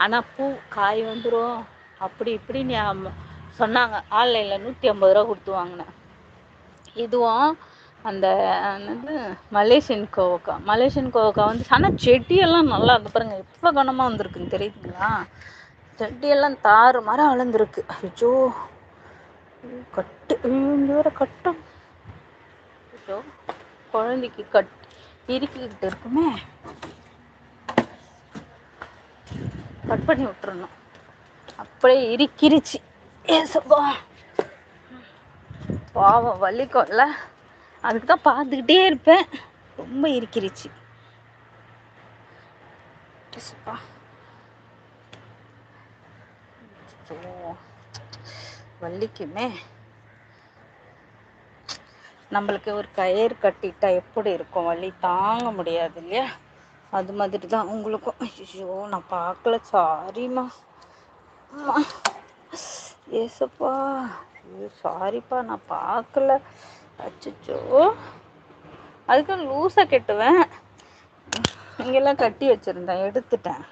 ஆனால் பூ காய் வந்துடும் அப்படி இப்படின்னு சொன்னாங்க. ஆன்லைனில் 150 ரூபா கொடுத்து வாங்கினேன். இதுவும் அந்த என்னது மலேசியன் கோவக்கா வந்து ஆனால் செடியெல்லாம் நல்லா இருந்து பாருங்க, எவ்வளோ கனமாக வந்திருக்குன்னு தெரியுதுங்களா? செடியெல்லாம் தாறு மரம் வளர்ந்துருக்கு. ஐயோ கட்டு, இங்கே வேற கட்டும். ஐயோ குழந்தைக்கு இறுக்கிக்கிட்டு இருக்குமே, கட் பண்ணி விட்டுறணும். அப்படியே இறுக்கிருச்சு. ஏசப்பா பாவம் வலிக்கும்ல, அதுக்கு தான் பார்த்துக்கிட்டே இருப்பேன். ரொம்ப இறுக்கிருச்சு. ஏசப்பா வலிக்குமே. நம்மளுக்கு ஒரு கயிறு கட்டிட்டா எப்படி இருக்கும், வலி தாங்க முடியாது இல்லையா? அது மாதிரி தான் உங்களுக்கும். ஐயோ நான் பார்க்கல, சாரிம்மா. ஏசப்பா சாரிப்பா, நான் பார்க்கல. அச்சோ, அதுக்கு லூஸாக கட்டுவேன். இங்கெல்லாம் கட்டி வச்சுருந்தேன், எடுத்துட்டேன்.